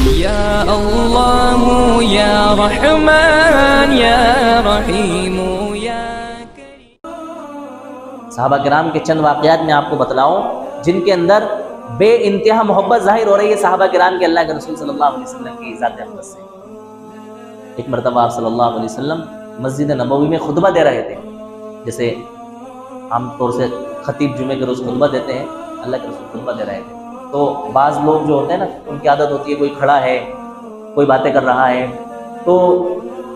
یا اللہ یا رحمان یا رحیم یا کریم۔ صحابہ کرام کے چند واقعات میں آپ کو بتلاؤں جن کے اندر بے انتہا محبت ظاہر ہو رہی ہے صحابہ کرام کے اللہ کے رسول صلی اللہ علیہ وسلم کی ذات اقدس سے۔ ایک مرتبہ آپ صلی اللہ علیہ وسلم مسجد نبوی میں خطبہ دے رہے تھے، جیسے عام طور سے خطیب جمعے کے روز خطبہ دیتے ہیں، اللہ کے رسول خطبہ دے رہے تھے۔ تو بعض لوگ جو ہوتے ہیں نا، ان کی عادت ہوتی ہے کوئی کھڑا ہے، کوئی باتیں کر رہا ہے، تو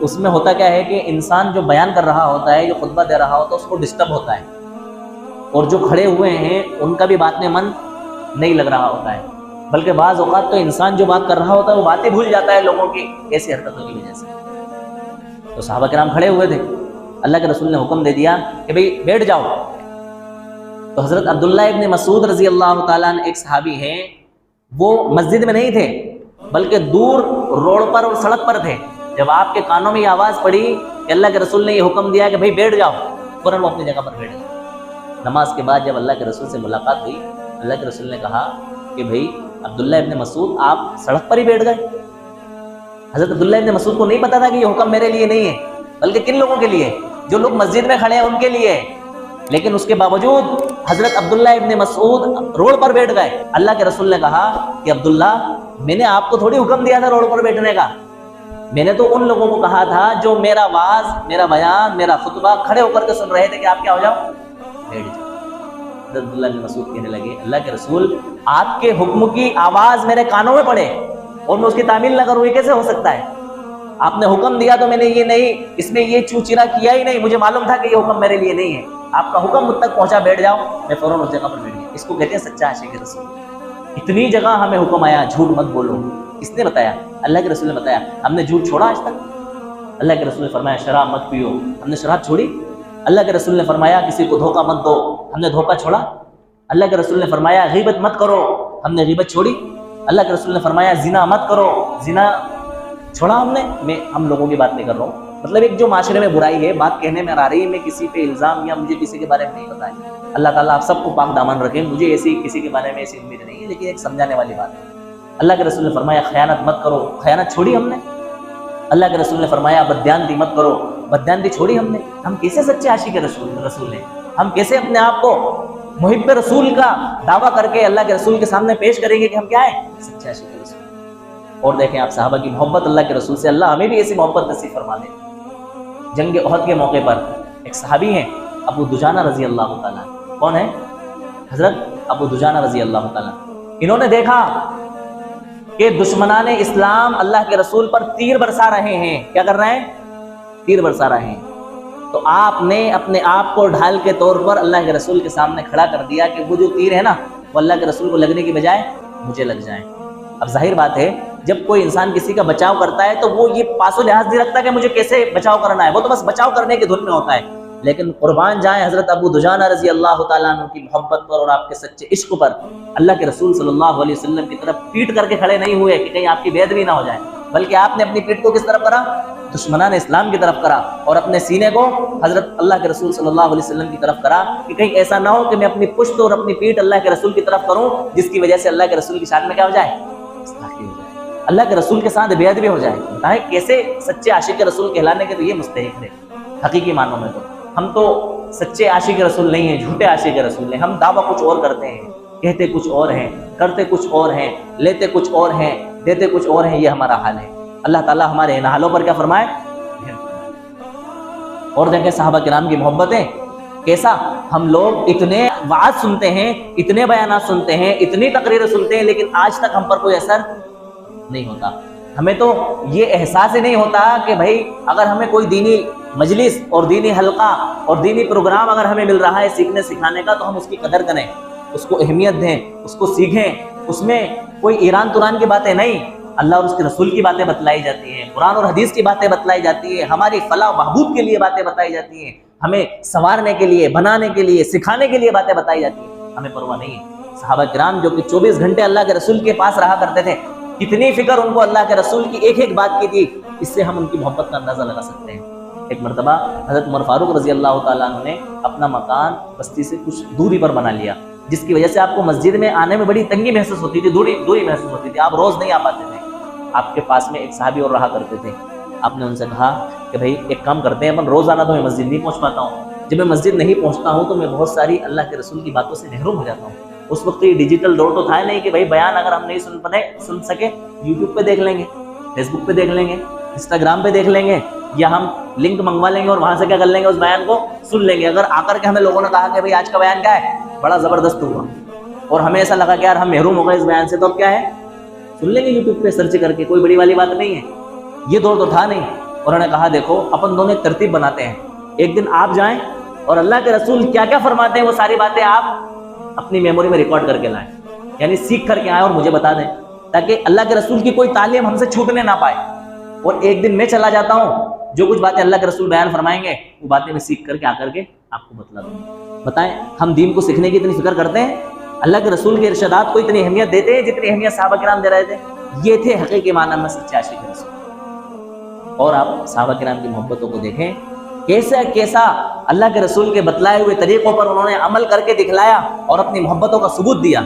اس میں ہوتا کیا ہے کہ انسان جو بیان کر رہا ہوتا ہے، جو خطبہ دے رہا ہوتا ہے، اس کو ڈسٹرب ہوتا ہے، اور جو کھڑے ہوئے ہیں ان کا بھی بات میں من نہیں لگ رہا ہوتا ہے، بلکہ بعض اوقات تو انسان جو بات کر رہا ہوتا ہے وہ باتیں بھول جاتا ہے لوگوں کی ایسی حرکتوں کی وجہ سے۔ تو صحابہ کرام کھڑے ہوئے تھے، اللہ کے رسول نے حکم دے دیا کہ بھئی بیٹھ جاؤ۔ تو حضرت عبداللہ ابن مسعود رضی اللہ تعالیٰ عنہ ایک صحابی ہیں، وہ مسجد میں نہیں تھے بلکہ دور روڈ پر اور سڑک پر تھے۔ جب آپ کے کانوں میں یہ آواز پڑی کہ اللہ کے رسول نے یہ حکم دیا کہ بھئی بیٹھ جاؤ، فوراً وہ اپنی جگہ پر بیٹھ گئے۔ نماز کے بعد جب اللہ کے رسول سے ملاقات ہوئی، اللہ کے رسول نے کہا کہ بھئی عبداللہ ابن مسعود آپ سڑک پر ہی بیٹھ گئے۔ حضرت عبداللہ ابن مسعود کو نہیں پتا تھا کہ یہ حکم میرے لیے نہیں ہے، بلکہ کن لوگوں کے لیے؟ جو لوگ مسجد میں کھڑے ہیں ان کے لیے۔ لیکن اس کے باوجود حضرت عبداللہ ابن مسعود روڈ پر بیٹھ گئے۔ اللہ کے رسول نے کہا کہ عبداللہ، میں نے آپ کو تھوڑی حکم دیا تھا روڈ پر بیٹھنے کا، میں نے تو ان لوگوں کو کہا تھا جو میرا واعظ، میرا بیان، میرا خطبہ کھڑے ہو کر کے سن رہے تھے کہ آپ کیا ہو جاؤ، بیٹھ جاؤ۔ حضرت عبداللہ بن مسعود کہنے لگے، اللہ کے رسول، آپ کے حکم کی آواز میرے کانوں میں پڑے اور میں اس کی تعمیل نہ کروں، یہ کیسے ہو سکتا ہے؟ آپ نے حکم دیا تو میں نے یہ نہیں، اس میں یہ چوچرا کیا ہی نہیں، مجھے معلوم تھا کہ یہ حکم میرے لیے نہیں ہے، آپ کا حکم مجھ تک پہنچا، بیٹھ جاؤ۔ میں فوراً اس جگہ پر بیٹھ گیا۔ اس کو کہتے ہیں سچا عاشق رسول۔ اتنی جگہ ہمیں حکم آیا جھوٹ مت بولو، کس نے بتایا؟ اللہ کے رسول نے بتایا۔ ہم نے جھوٹ چھوڑا آج تک؟ اللہ کے رسول نے فرمایا شراب مت پیو، ہم نے شراب چھوڑی؟ اللہ کے رسول نے فرمایا کسی کو دھوکہ مت دو، ہم نے دھوکہ چھوڑا؟ اللہ کے رسول نے فرمایا غیبت مت کرو، ہم نے غیبت چھوڑی؟ اللہ کے رسول نے فرمایا زنا مت کرو، زنا چھوڑا ہم نے؟ ہم لوگوں کی بات نہیں کر رہا ہوں، مطلب ایک جو معاشرے میں برائی ہے، بات کہنے میں آ رہی ہے، میں کسی پہ الزام یا مجھے کسی کے بارے میں نہیں پتا ہے۔ اللہ تعالیٰ آپ سب کو پاک دامن رکھیں، مجھے ایسی کسی کے بارے میں ایسی امید نہیں ہے، لیکن ایک سمجھانے والی بات ہے۔ اللہ کے رسول نے فرمایا خیانت مت کرو، خیانت چھوڑی ہم نے؟ اللہ کے رسول نے فرمایا بددیانتی مت کرو، بددیانتی چھوڑی ہم نے؟ ہم کیسے سچے عاشق رسول ہیں؟ ہم کیسے اپنے آپ کو محب رسول کا دعویٰ کر کے اللہ کے رسول کے سامنے پیش کریں گے کہ ہم کیا ہیں؟ سچے عاشق رسول۔ اور دیکھیں آپ صحابہ کی محبت اللہ کے رسول سے، اللہ ہمیں بھی ایسی محبت نصیب فرما دے۔ جنگ احد کے موقع پر ایک صحابی ہیں ابو دجانہ رضی اللہ تعالیٰ۔ کون ہے؟ حضرت ابو دجانہ رضی اللہ تعالیٰ۔ انہوں نے دیکھا کہ دشمنان اسلام اللہ کے رسول پر تیر برسا رہے ہیں۔ کیا کر رہے ہیں؟ تیر برسا رہے ہیں۔ تو آپ نے اپنے آپ کو ڈھال کے طور پر اللہ کے رسول کے سامنے کھڑا کر دیا کہ وہ جو تیر ہے نا، وہ اللہ کے رسول کو لگنے کی بجائے مجھے لگ جائیں۔ اب ظاہر بات ہے جب کوئی انسان کسی کا بچاؤ کرتا ہے تو وہ یہ پاس و لحاظ نہیں رکھتا کہ مجھے کیسے بچاؤ کرنا ہے، وہ تو بس بچاؤ کرنے کی دھن میں ہوتا ہے۔ لیکن قربان جائیں حضرت ابو دجانہ رضی اللہ تعالیٰ عنہ کی محبت پر اور آپ کے سچے عشق پر، اللہ کے رسول صلی اللہ علیہ وسلم کی طرف پیٹ کر کے کھڑے نہیں ہوئے کہ کہیں آپ کی بے ادبی نہ ہو جائے، بلکہ آپ نے اپنی پیٹ کو کس طرف کرا؟ دشمنان اسلام کی طرف کرا، اور اپنے سینے کو حضرت اللہ کے رسول صلی اللہ علیہ وسلم کی طرف کرا کہ کہیں ایسا نہ ہو کہ میں اپنی پشت اور اپنی پیٹ اللہ کے رسول کی طرف کروں جس کی وجہ سے اللہ کے رسول کی شان میں کیا ہو جائے؟ گستاخی ہو جائے، اللہ کے رسول کے ساتھ بے ادبی ہو جائے۔ بتائیں کیسے سچے عاشق رسول کہلانے کے تو یہ مستحق ہے حقیقی معنوں میں۔ تو ہم تو سچے عاشق رسول نہیں ہیں، جھوٹے عاشق رسول ہیں۔ ہم دعویٰ کچھ اور کرتے ہیں، کہتے کچھ اور ہیں، کرتے کچھ اور ہیں، لیتے کچھ اور ہیں، دیتے کچھ اور ہیں، یہ ہمارا حال ہے۔ اللہ تعالیٰ ہمارے ان حالوں پر کیا فرمائے؟ اور دیکھیں صحابہ کرام کی محبتیں کیسا، ہم لوگ اتنے وعظ سنتے ہیں، اتنے بیانات سنتے ہیں، اتنی تقریریں سنتے ہیں، لیکن آج تک ہم پر کوئی اثر نہیں ہوتا۔ ہمیں تو یہ احساس ہی نہیں ہوتا کہ بھائی اگر ہمیں کوئی دینی مجلس اور دینی حلقہ اور دینی پروگرام اگر ہمیں مل رہا ہے سیکھنے سکھانے کا تو ہم اس کی قدر کریں، اس کو اہمیت دیں، اس کو سیکھیں۔ اس میں کوئی ایران توران کی باتیں نہیں، اللہ اور اس کے رسول کی باتیں بتلائی جاتی ہیں، قرآن اور حدیث کی باتیں بتلائی جاتی ہیں، ہماری فلاح و بہبود کے لیے باتیں بتائی جاتی ہیں، ہمیں سنوارنے کے لیے، بنانے کے لیے، سکھانے کے لیے باتیں بتائی جاتی ہیں۔ ہمیں پرواہ نہیں ہے۔ صحابہ کرام جو کہ 24 گھنٹے اللہ کے رسول کے پاس رہا کرتے تھے، کتنی فکر ان کو اللہ کے رسول کی ایک ایک بات کی تھی، اس سے ہم ان کی محبت کا اندازہ لگا سکتے ہیں۔ ایک مرتبہ حضرت عمر فاروق رضی اللہ تعالیٰ عنہ نے اپنا مکان بستی سے کچھ دوری پر بنا لیا، جس کی وجہ سے آپ کو مسجد میں آنے میں بڑی تنگی محسوس ہوتی تھی، دوری محسوس ہوتی تھی، آپ روز نہیں آ پاتے تھے۔ آپ کے پاس میں ایک صحابی اور رہا کرتے تھے. آپ نے ان سے کہا کہ بھائی ایک کام کرتے ہیں اپن, روزانہ تو میں مسجد نہیں پہنچ پاتا ہوں, جب میں مسجد نہیں پہنچتا ہوں تو میں بہت ساری اللہ کے رسول کی باتوں سے محروم ہو جاتا ہوں. اس وقت یہ ڈیجیٹل دور تو تھا نہیں کہ بھائی بیان اگر ہم نہیں سن سکے یوٹیوب پہ دیکھ لیں گے, فیس بک پہ دیکھ لیں گے, انسٹاگرام پہ دیکھ لیں گے, یا ہم لنک منگوا لیں گے اور وہاں سے کیا کر لیں گے, اس بیان کو سن لیں گے. اگر آ کر کے ہمیں لوگوں نے کہا کہ بھائی آج کا بیان کیا ہے, بڑا زبردست ہوا, اور ہمیں ایسا لگا کہ یار ہم محروم ہو گئے اس بیان سے, تو اب کیا ہے, سن لیں گے یوٹیوب پہ سرچ کر کے, کوئی بڑی والی بات نہیں ہے. یہ دور تو تھا نہیں. انہوں نے کہا دیکھو اپن دونوں ایک ترتیب بناتے ہیں, ایک دن آپ جائیں اور اللہ کے رسول کیا کیا فرماتے ہیں وہ ساری باتیں آپ اپنی میموری میں ریکارڈ کر کے لائیں, یعنی سیکھ کر کے آئیں اور مجھے بتا دیں, تاکہ اللہ کے رسول کی کوئی تعلیم ہم سے چھوٹنے نہ پائے. اور ایک دن میں چلا جاتا ہوں, جو کچھ باتیں اللہ کے رسول بیان فرمائیں گے وہ باتیں میں سیکھ کر کے آ کر کے آپ کو بتلا دوں گا. بتائیں ہم دین کو سیکھنے کی اتنی فکر کرتے ہیں, اللہ کے رسول کے ارشادات کو اتنی اہمیت دیتے ہیں جتنی اہمیت صحابہ کرام دے رہے تھے. یہ تھے حقیقی معنی میں سچے عاشق رسول. اور آپ صحابہ کرام کی محبتوں کو دیکھیں, کیسا کیسا اللہ کے رسول کے بتلائے ہوئے طریقوں پر انہوں نے عمل کر کے دکھلایا اور اپنی محبتوں کا ثبوت دیا.